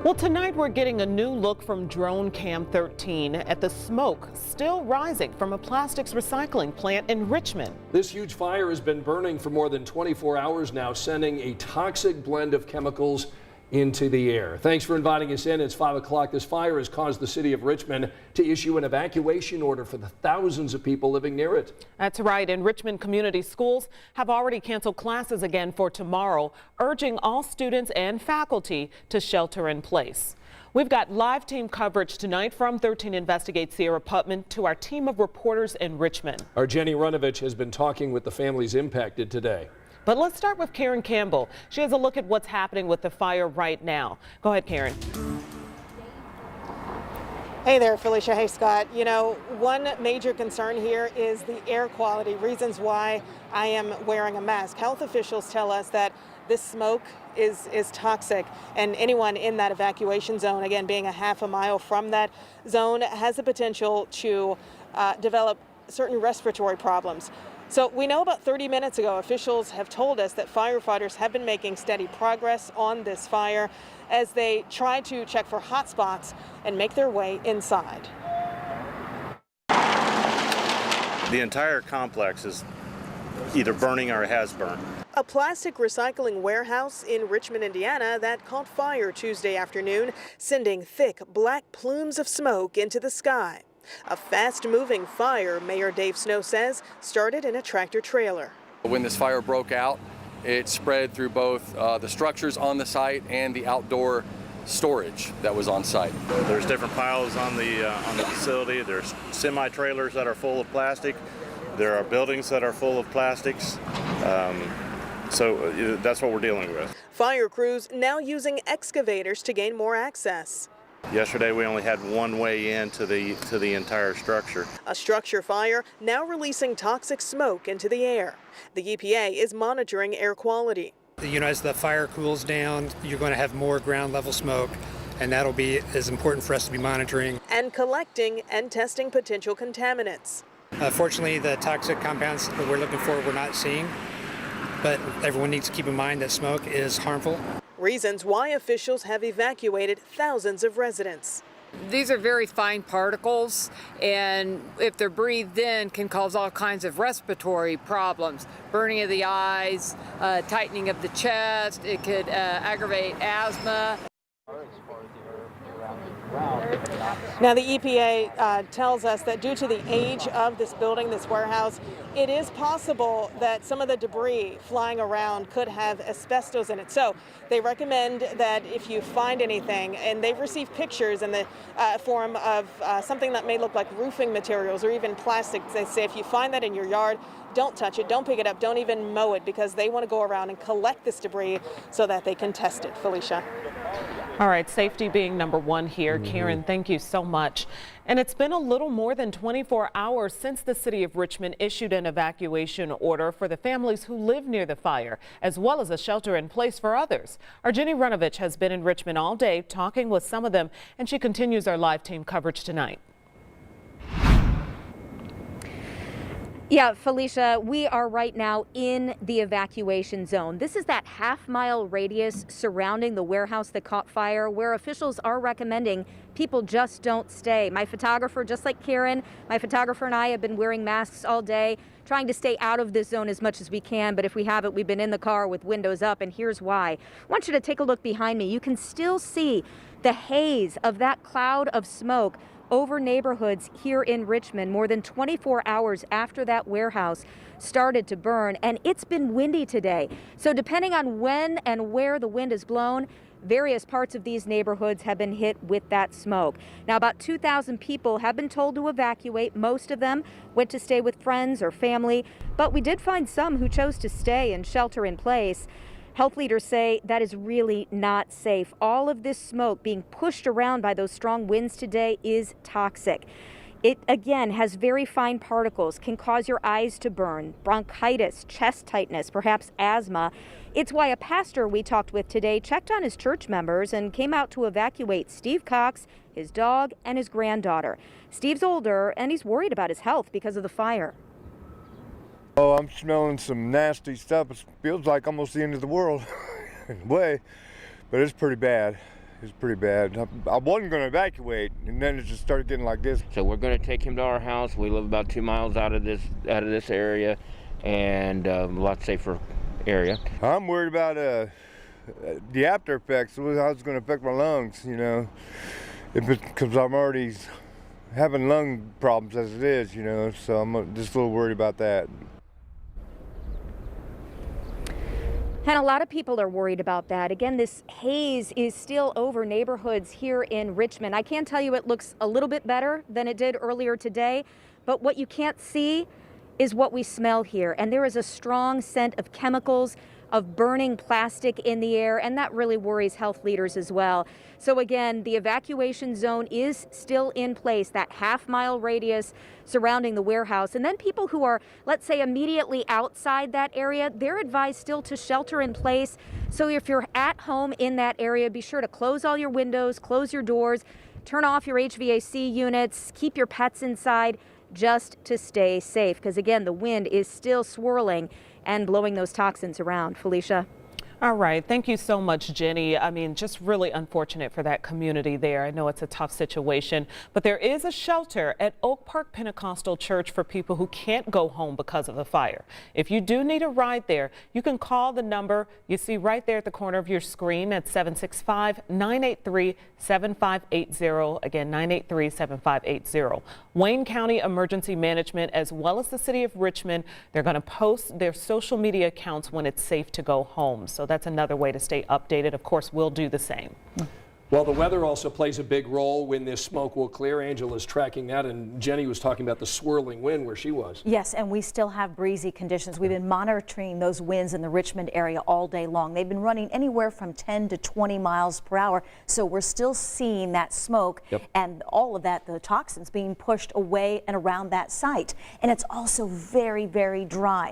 Well, tonight we're getting a new look from Drone Cam 13 at the smoke still rising from a plastics recycling plant in Richmond. This huge fire has been burning for more than 24 hours now, sending a toxic blend of chemicals into the air. Thanks for inviting us in. It's 5 o'clock. This fire has caused the city of Richmond to issue an evacuation order for the thousands of people living near it. That's right. And Richmond community schools have already canceled classes again for tomorrow, urging all students and faculty to shelter in place. We've got live team coverage tonight from 13 Investigate Sierra Putman to our team of reporters in Richmond. Our Jenny Runovich has been talking with the families impacted today. But let's start with Karen Campbell. She has a look at what's happening with the fire right now. Go ahead, Karen. Hey there, Felicia. Hey, Scott. You know, one major concern here is the air quality, reasons why I am wearing a mask. Health officials tell us that this smoke is toxic, and anyone in that evacuation zone, again, being a half a mile from that zone, has the potential to develop certain respiratory problems. So we know about 30 minutes ago, officials have told us that firefighters have been making steady progress on this fire as they try to check for hot spots and make their way inside. The entire complex is either burning or has burned. A plastic recycling warehouse in Richmond, Indiana that caught fire Tuesday afternoon, sending thick black plumes of smoke into the sky. A fast-moving fire, Mayor Dave Snow says, started in a tractor trailer. When this fire broke out, it spread through both the structures on the site and the outdoor storage that was on site. There's different piles on the facility. There's semi-trailers that are full of plastic. There are buildings that are full of plastics. So that's what we're dealing with. Fire crews now using excavators to gain more access. Yesterday we only had one way into the entire structure. A structure fire now releasing toxic smoke into the air. The EPA is monitoring air quality. You know, as the fire cools down, you're going to have more ground level smoke, and that'll be as important for us to be monitoring. And collecting and testing potential contaminants. Fortunately, the toxic compounds that we're looking for, we're not seeing, but everyone needs to keep in mind that smoke is harmful. Reasons why officials have evacuated thousands of residents. These are very fine particles, and if they're breathed in, can cause all kinds of respiratory problems. Burning of the eyes, tightening of the chest, it could aggravate asthma. Now, the EPA tells us that due to the age of this building, this warehouse, it is possible that some of the debris flying around could have asbestos in it. So they recommend that if you find anything, and they've received pictures in the form of something that may look like roofing materials or even plastic, they say if you find that in your yard, don't touch it, don't pick it up, don't even mow it, because they want to go around and collect this debris so that they can test it. Felicia. All right, safety being number one here. Karen, thank you so much. And it's been a little more than 24 hours since the city of Richmond issued an evacuation order for the families who live near the fire, as well as a shelter in place for others. Our Jenny Runovich has been in Richmond all day talking with some of them, and she continues our live team coverage tonight. Yeah, Felicia, we are right now in the evacuation zone. This is that half-mile radius surrounding the warehouse that caught fire, where officials are recommending people just don't stay. My photographer, just like Karen, my photographer and I have been wearing masks all day, trying to stay out of this zone as much as we can, but if we haven't, we've been in the car with windows up, and here's why. I want you to take a look behind me. You can still see the haze of that cloud of smoke over neighborhoods here in Richmond more than 24 hours after that warehouse started to burn, and it's been windy today. So depending on when and where the wind is blown, various parts of these neighborhoods have been hit with that smoke. Now, about 2,000 people have been told to evacuate. Most of them went to stay with friends or family, but we did find some who chose to stay and shelter in place. Health leaders say that is really not safe. All of this smoke being pushed around by those strong winds today is toxic. It, again, has very fine particles, can cause your eyes to burn, bronchitis, chest tightness, perhaps asthma. It's why a pastor we talked with today checked on his church members and came out to evacuate Steve Cox, his dog, and his granddaughter. Steve's older, and he's worried about his health because of the fire. Oh, I'm smelling some nasty stuff. It feels like almost the end of the world in a way, but it's pretty bad. It's pretty bad. I wasn't going to evacuate, and then it just started getting like this. So we're going to take him to our house. We live about 2 miles out of this area, and a lot safer area. I'm worried about the after effects, how it's going to affect my lungs, you know, because I'm already having lung problems as it is, you know, so I'm just a little worried about that. And a lot of people are worried about that. Again, this haze is still over neighborhoods here in Richmond. I can tell you it looks a little bit better than it did earlier today, but what you can't see is what we smell here. And there is a strong scent of chemicals, of burning plastic in the air, and that really worries health leaders as well. So again, the evacuation zone is still in place, that half-mile radius surrounding the warehouse. And then people who are, let's say, immediately outside that area, they're advised still to shelter in place. So if you're at home in that area, be sure to close all your windows, close your doors, turn off your HVAC units, keep your pets inside, just to stay safe. Because again, the wind is still swirling and blowing those toxins around. Felicia. All right. Thank you so much, Jenny. I mean, just really unfortunate for that community there. I know it's a tough situation, but there is a shelter at Oak Park Pentecostal Church for people who can't go home because of the fire. If you do need a ride there, you can call the number you see right there at the corner of your screen at 765-983-7580. Again, 983-7580. Wayne County Emergency Management, as well as the city of Richmond, they're going to post their social media accounts when it's safe to go home. So that's another way to stay updated. Of course, we'll do the same. Well, the weather also plays a big role when this smoke will clear. Angela's tracking that, and Jenny was talking about the swirling wind where she was. Yes, and we still have breezy conditions. We've been monitoring those winds in the Richmond area all day long. They've been running anywhere from 10 to 20 miles per hour, so we're still seeing that smoke and all of that, the toxins being pushed away and around that site. And it's also very, very dry.